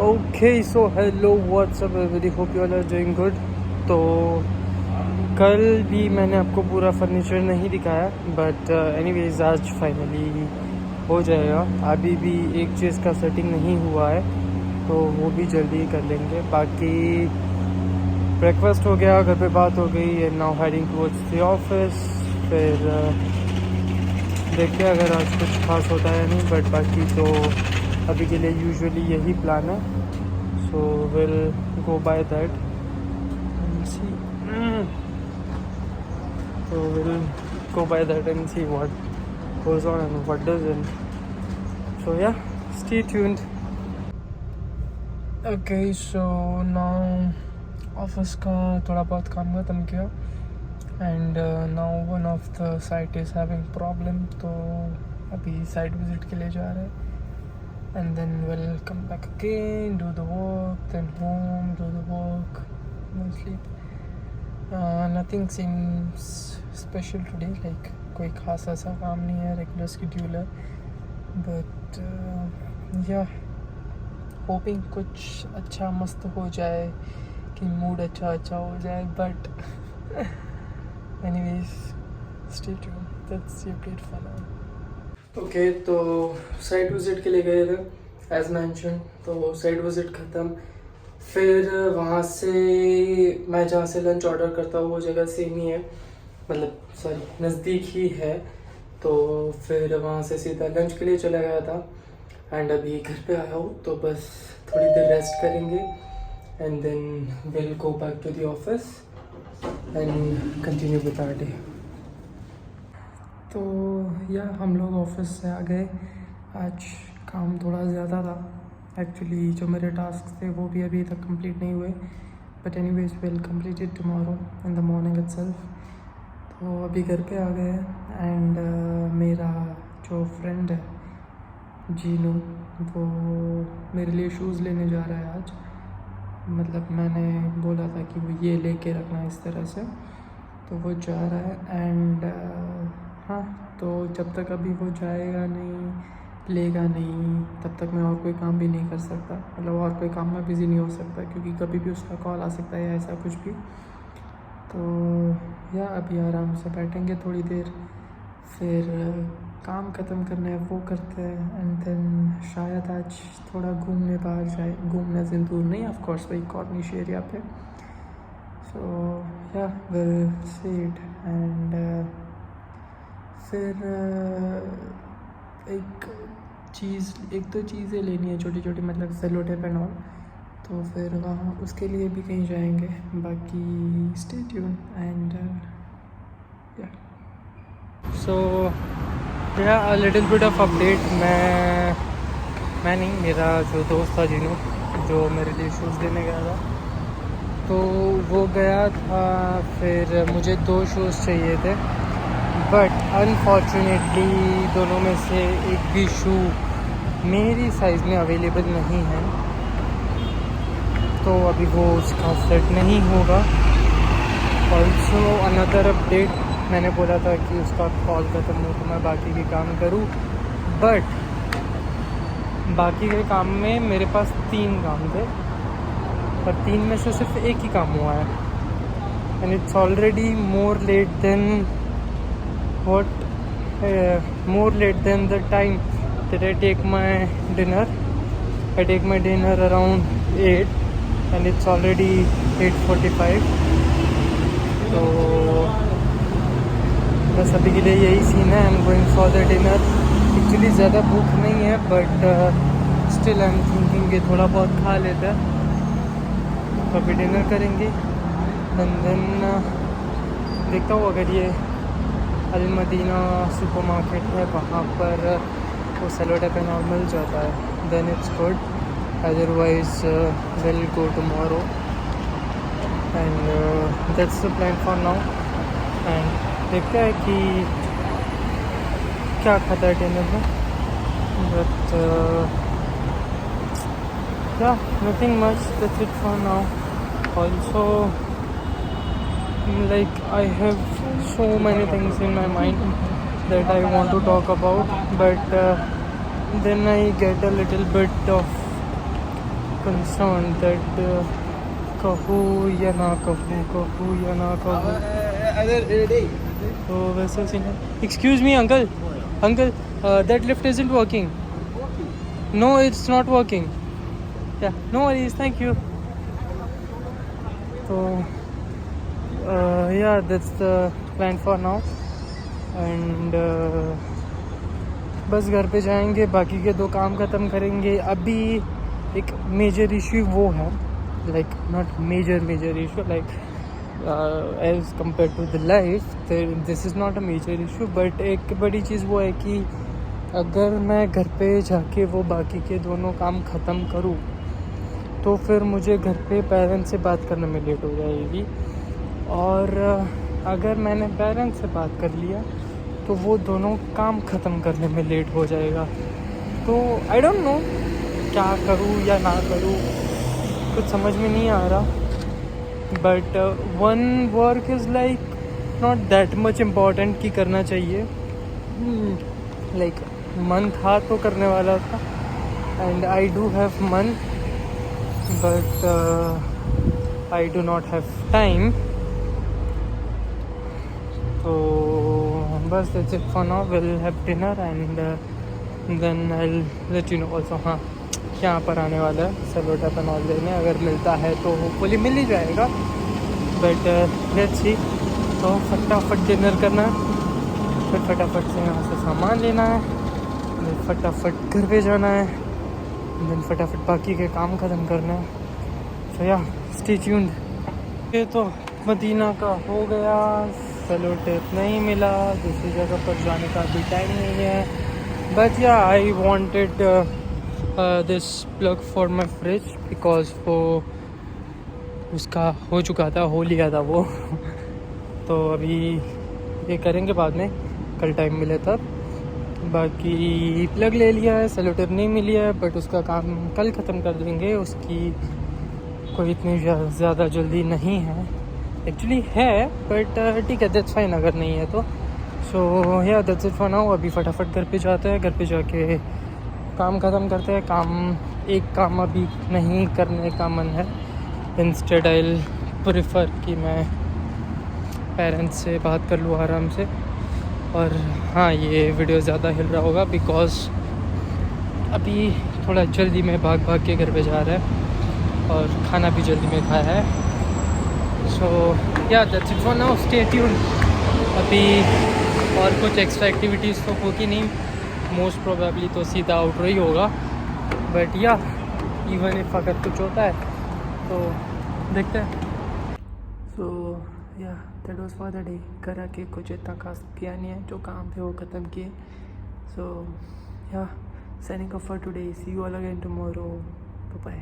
Okay so hello what's up everybody, hope you all are doing good. तो कल भी मैंने आपको पूरा फर्नीचर नहीं दिखाया, बट एनीवेज आज फाइनली हो जाएगा। अभी भी एक चीज़ का सेटिंग नहीं हुआ है, तो वो भी जल्दी ही कर लेंगे। बाकी ब्रेकफास्ट हो गया, घर पे बात हो गई, and now heading towards the office. फिर देखते हैं अगर आज कुछ खास होता है नहीं, बट बाकी तो अभी के लिए यूजुअली यही प्लान है। So we'll go by that and see. So we'll go by that and see what goes on and what doesn't. So yeah, stay tuned. Okay, so now office का थोड़ा बहुत काम खत्म किया, and now one of the site is having problem, तो अभी site visit के लिए जा रहे हैं. And then we'll come back again, do the work, then home, do the work, then sleep. Nothing seems special today, like कोई खास ऐसा काम नहीं है, रेगुलर शेड्यूल है, but yeah, hoping कुछ अच्छा मस्त हो जाए, कि मूड अच्छा हो जाए, but anyways, stay tuned, that's the update for now. Okay, तो साइट विज़िट के लिए गए थे एज मैंशन। तो साइट विज़िट ख़त्म, फिर वहाँ से मैं जहाँ से लंच ऑर्डर करता हूँ वो जगह सेम ही है, मतलब सॉरी नज़दीक ही है। तो फिर वहाँ से सीधा लंच के लिए चला गया था, एंड अभी घर पे आया हूँ, तो बस थोड़ी देर रेस्ट करेंगे and then will go back to the office and continue with our day. तो या हम लोग ऑफिस से आ गए। आज काम थोड़ा ज़्यादा था एक्चुअली, जो मेरे टास्क थे वो भी अभी तक कंप्लीट नहीं हुए, but anyways will complete it tomorrow in the morning itself. तो अभी घर पे आ गए हैं, एंड मेरा जो फ्रेंड है जीनू, वो मेरे लिए शूज़ लेने जा रहा है आज। मतलब मैंने बोला था कि वो ये लेके रखना इस तरह से, तो वो जा रहा है। एंड हाँ, तो जब तक अभी वो जाएगा नहीं, लेगा नहीं, तब तक मैं और कोई काम भी नहीं कर सकता, मतलब और कोई काम में बिज़ी नहीं हो सकता, क्योंकि कभी भी उसका कॉल आ सकता है या ऐसा कुछ भी। तो या अभी आराम से बैठेंगे थोड़ी देर, फिर काम ख़त्म करना है वो करते हैं, एंड देन शायद आज थोड़ा घूमने बाहर जाए, घूमने से दूर नहीं, ऑफ कोर्स वही कॉर्निश एरिया पे। सो या विल सी इट। एंड फिर एक दो चीज़ें लेनी है छोटी छोटी, मतलब सेलो टेप एंड ऑल, तो फिर वहाँ उसके लिए भी कहीं जाएंगे। बाकी स्टे ट्यून एंड या सो या a little bit of update. मैं नहीं, मेरा जो दोस्त था जीनू, जो मेरे लिए शूज़ लेने गया था, तो वो गया था। फिर मुझे 2 शूज़ चाहिए थे, बट अनफॉर्चुनेटली दोनों में से एक भी शू मेरी साइज़ में अवेलेबल नहीं है, तो अभी वो उसका सेट नहीं होगा। ऑल्सो अनदर अपडेट, मैंने बोला था कि उसका कॉल ख़त्म हो तो मैं बाकी के काम करूँ, बट बाकी के काम में मेरे पास 3 काम थे, पर 3 में से सिर्फ एक ही काम हुआ है, and it's already more late than the time that I take my dinner. I take my dinner around 8 and it's already 8:45. तो बस अभी के लिए यही सीन है। I am going for the dinner. Actually ज़्यादा भूख नहीं है, but still I am thinking कि थोड़ा बहुत खा लेते हैं, तो अभी डिनर करेंगे एंड देन देखता हूँ अगर ये अल मदीना सुपर मार्केट है, वहाँ पर वो सेलो टेप एंड ऑल मिल जाता है, then it's good, otherwise will go tomorrow, and that's the plan for now. And देखते हैं कि क्या खाता है डिनर में, बट या nothing much, that's it for now. Also like I have so many things in my mind that I want to talk about, but then I get a little bit of concerned that कहूँ या ना कहूँ, कहूँ या ना कहूँ। तो वैसा सीन है। Excuse me uncle, uncle, that lift isn't working. No, it's not working. Yeah, no worries, thank you. So yeah, that's the plan for now. And बस घर पे जाएंगे, बाकी के 2 काम ख़त्म करेंगे। अभी एक मेजर इशू वो है, like not major issue, like as compared to the life, this is not a major issue, but एक बड़ी चीज़ वो है कि अगर मैं घर पे जाके वो बाकी के दोनों काम ख़त्म करूँ तो फिर मुझे घर पे पेरेंट्स से बात करने में लेट हो जाएगी। और अगर मैंने पेरेंट्स से बात कर लिया तो वो दोनों काम ख़त्म करने में लेट हो जाएगा। तो आई डोंट नो क्या करूँ या ना करूँ, कुछ समझ में नहीं आ रहा। But one work is like not that much important कि करना चाहिए। लाइक मन था तो करने वाला था, एंड आई डू हैव मन, but I do not have time. So bas that's it for now. We'll have dinner and then I'll let you know also. हाँ, यहाँ पर आने वाला है सलोटा पनौल लेने, अगर मिलता है तो होपफुली मिल ही जाएगा, बट लेट्स सी। तो फटाफट डिनर करना है, फिर फटाफट से यहाँ से सामान लेना है, फिर फटाफट घर पे जाना है, देन फटाफट बाकी के काम ख़त्म करना है। सो या स्टे ट्यून्ड। ये तो मदीना का हो गया, सेलो टेप नहीं मिला, दूसरी जगह पर जाने का भी टाइम नहीं है। बट या I wanted this plug for my fridge because वो उसका हो चुका था, हो लिया था वो तो अभी ये करेंगे बाद में, कल टाइम मिले तब। बाकी प्लग ले लिया है, सेलो टेप नहीं मिली है, बट उसका काम कल ख़त्म कर देंगे। उसकी कोई इतनी ज़्यादा जल्दी नहीं है, एक्चुअली है, बट ठीक है, दैट्स फाइन अगर नहीं है तो। सो या दैट्स इट फॉर नाउ। अभी फटाफट घर पे जाते हैं, घर पे जाके काम ख़त्म करते हैं। एक काम अभी नहीं करने का मन है, इंस्टेड आई विल प्रेफर कि मैं पेरेंट्स से बात कर लूँ आराम से। और हाँ, ये वीडियो ज़्यादा हिल रहा होगा बिकॉज़ अभी थोड़ा जल्दी में भाग के घर पे जा रहा है और खाना भी जल्दी में खाया है। सो या that's it for now, stay tuned. अभी और कुछ एक्स्ट्रा एक्टिविटीज़ तो होगी नहीं, मोस्ट प्रोबेबली तो सीधा आउटरो ही होगा, बट या इवन इफ अगर कुछ होता है तो देखते हैं। सो या that was for the day. घर आके कुछ इतना खास किया नहीं है, जो काम थे वो ख़त्म किए। So yeah signing off for today, see you all again tomorrow, bye bye.